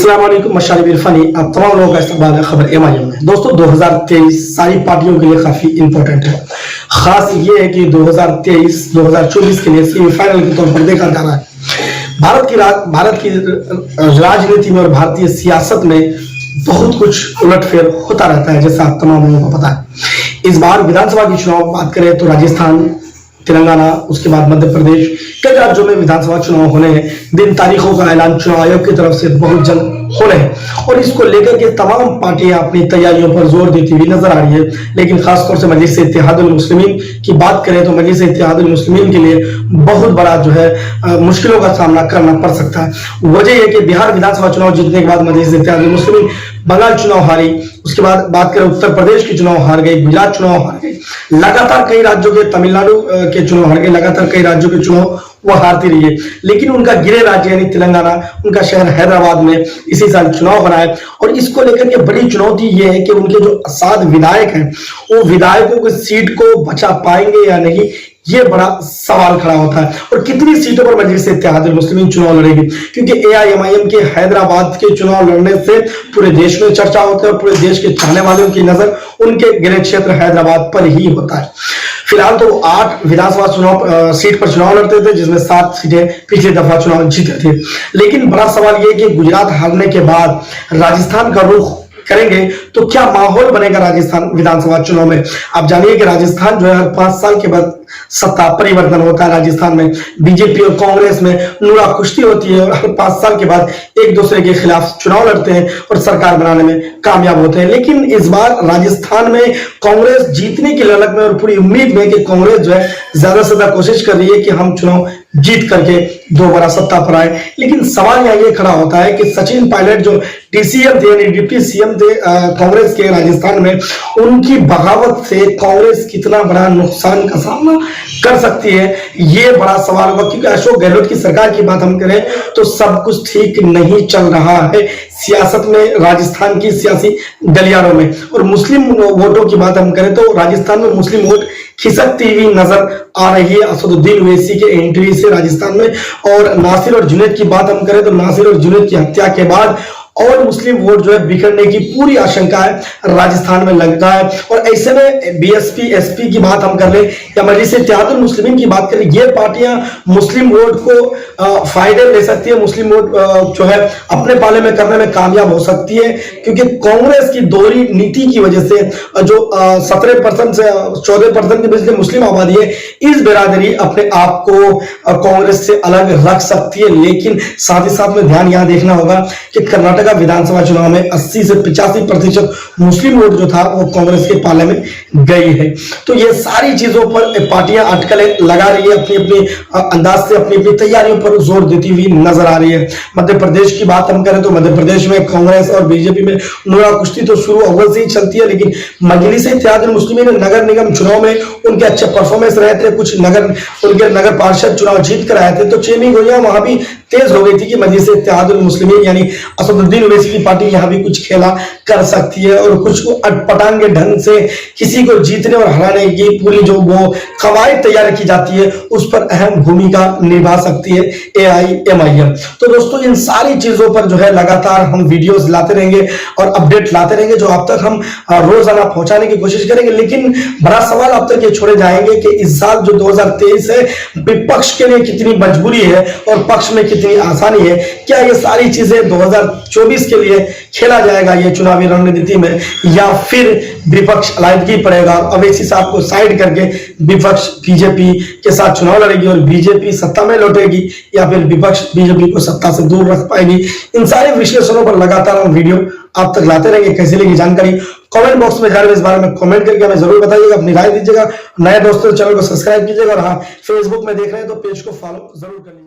अस्सलाम वालेकुम, मशारिब इरफानी आप तमाम लोगों का इस्तकबाल है खबर एमआईएम में। दोस्तों 2023 सारी पार्टियों के लिए काफी इंपॉर्टेंट है। खास ये है कि 2023-2024 के लिए सेमीफाइनल के तौर पर देखा जा रहा है। भारत की राजनीति में और भारतीय सियासत में बहुत कुछ उलटफेर होता रहता है, जैसा आप तमाम लोगों को पता है। इस बार विधानसभा की चुनाव बात करें तो राजस्थान, तेलंगाना, उसके बाद मध्य प्रदेश, कई राज्यों में विधानसभा चुनाव होने हैं। दिन तारीखों का ऐलान चुनाव आयोग की तरफ से बहुत जल्द होने हैं और इसको लेकर के तमाम पार्टियां अपनी तैयारियों पर जोर देती हुई नजर आ रही है। लेकिन खासतौर से मजलिस इत्तेहादुल मुस्लिमीन की बात करें तो मजलिस इत्तेहादुल मुस्लिमीन के लिए बहुत बड़ा जो है मुश्किलों का सामना करना पड़ सकता है। वजह यह कि बिहार विधानसभा चुनाव जीतने के बाद मजलिस इत्तेहादुल मुस्लिमीन बंगाल चुनाव हारी, उसके बाद बात करें उत्तर प्रदेश की चुनाव हार गई, गुजरात चुनाव हार गई, लगातार कई राज्यों के, तमिलनाडु के चुनाव हार गए, लगातार कई राज्यों के चुनाव वो हारती रही है। लेकिन उनका गिरे राज्य यानी तेलंगाना, उनका शहर हैदराबाद में इसी साल चुनाव बना है और इसको लेकर के बड़ी चुनौती ये है कि उनके जो असाद विधायक हैं वो विधायकों की सीट को बचा पाएंगे या नहीं, ये बड़ा सवाल खड़ा होता है। और कितनी सीटों पर मजलिस इत्तेहादुल मुस्लिमीन चुनाव लड़ेगी, क्योंकि एआईएमआईएम के हैदराबाद के चुनाव लड़ने से पूरे देश में चर्चा होती है और पूरे देश के चाहने वालों की नजर उनके गृह क्षेत्र हैदराबाद पर ही होता है। फिलहाल तो 8 विधानसभा चुनाव सीट पर चुनाव लड़ते थे, जिसमें 7 सीटें पिछली दफा चुनाव जीते थे। लेकिन बड़ा सवाल यह कि गुजरात हारने के बाद राजस्थान का रुख करेंगे तो क्या माहौल बनेगा राजस्थान विधानसभा चुनाव में। आप जानिए कि राजस्थान जो है हर 5 साल के बाद सत्ता परिवर्तन होता है। राजस्थान में बीजेपी और कांग्रेस में नूरा कुश्ती होती है और हर 5 साल के बाद एक दूसरे के खिलाफ चुनाव लड़ते हैं और सरकार बनाने में कामयाब होते हैं। लेकिन इस बार राजस्थान में कांग्रेस जीतने की ललक में और पूरी उम्मीद में कि कांग्रेस जो है ज्यादा से ज्यादा कोशिश कर रही है कि हम चुनाव जीत करके दोबारा सत्ता पर आए। लेकिन सवाल यहाँ ये खड़ा होता है कि सचिन पायलट जो डीसीएम थे यानी डिप्टी सीएम थे कांग्रेस के राजस्थान में, उनकी बगावत से कांग्रेस कितना बड़ा नुकसान का सामना कर सकती है, ये बड़ा सवाल होगा। क्योंकि अशोक गहलोत की सरकार की बात हम करें तो सब कुछ ठीक नहीं चल रहा है सियासत में, राजस्थान की सियासी गलियारों में। और मुस्लिम वोटों की बात हम करें तो राजस्थान में मुस्लिम वोट खिसकती हुई नजर आ रही है असदुद्दीन ओवैसी के एंट्री से राजस्थान में। और नासिर और जुनैद की बात हम करें तो नासिर और जुनैद की हत्या के बाद और मुस्लिम वोट जो है बिखरने की पूरी आशंका है राजस्थान में लगता है। और ऐसे में बीएसपी एसपी की बात हम कर ले या मजलिस इत्तेहादुल मुस्लिमीन की बात करें, ये पार्टियां मुस्लिम वोट को फायदे ले सकती है, मुस्लिम वोट जो है अपने पाले में करने में कामयाब हो सकती है। क्योंकि कांग्रेस की दोहरी नीति की वजह से जो 17% से 14% के बीच मुस्लिम आबादी है, इस बिरादरी अपने आप को कांग्रेस से अलग रख सकती है। लेकिन साथ ही साथ में ध्यान यहां देखना होगा कि कर्नाटक विधानसभा चुनाव में 80 से 85% मुस्लिम वोट जो था वो कांग्रेस के पाले में गई है। तो ये सारी चीजों पर पार्टियां अटकलें लगा रही है, अपनी अपनी अंदाज से अपनी अपनी तैयारियों पर जोर देती हुई नजर आ रही है। मध्य प्रदेश की बात हम करें तो मध्य प्रदेश में कांग्रेस और बीजेपी में नूरा कुश्ती तो शुरू अव्वल से ही चलती है। लेकिन मजलिस इत्तेहादुल मुस्लिमीन नगर निगम चुनाव में उनके अच्छे परफॉर्मेंस रहे थे, कुछ उनके नगर पार्षद चुनाव जीत कर आए थे, तो चेनी गोलियां वहां भी तेज हो गई थी कि मजलिस इत्तेहादुल मुस्लिमीन यानी असदुद्दीन ओवैसी की पार्टी यहां भी कुछ खेला कर सकती है और कुछ को अटपटांगे ढंग से किसी को जीतने और हराने की पूरी जो वो कवायद तैयार की जाती है उस पर अहम भूमिका निभा सकती है एआईएमआईएम। तो दोस्तों इन सारी चीजों पर जो है लगातार हम वीडियोस लाते रहेंगे और अपडेट लाते रहेंगे, जो आप तक हम रोजाना पहुंचाने की कोशिश करेंगे। लेकिन बड़ा सवाल आप तक ये छोड़े जाएंगे कि इस साल जो 2023 है विपक्ष के लिए कितनी मजबूरी है और पक्ष में कितनी आसानी है। क्या ये सारी चीजें 2024 के लिए खेला जाएगा ये चुनावी रणनीति में, या फिर विपक्ष अलग पड़ेगा, ओवैसी साहब को साइड करके विपक्ष बीजेपी के साथ चुनाव लड़ेगी और बीजेपी सत्ता में लौटेगी, या फिर विपक्ष बीजेपी को सत्ता से दूर रख पाएगी। इन सारे विश्लेषणों पर लगातार हम वीडियो आप तक लाते रहेंगे। कैसी लगी जानकारी कमेंट बॉक्स में जाकर इस बारे में कमेंट करके हमें जरूर बताइएगा, अपनी राय दीजिएगा। नए दोस्तों चैनल को सब्सक्राइब कीजिएगा और हाँ फेसबुक में देख रहे हैं तो पेज को फॉलो जरूर करिए।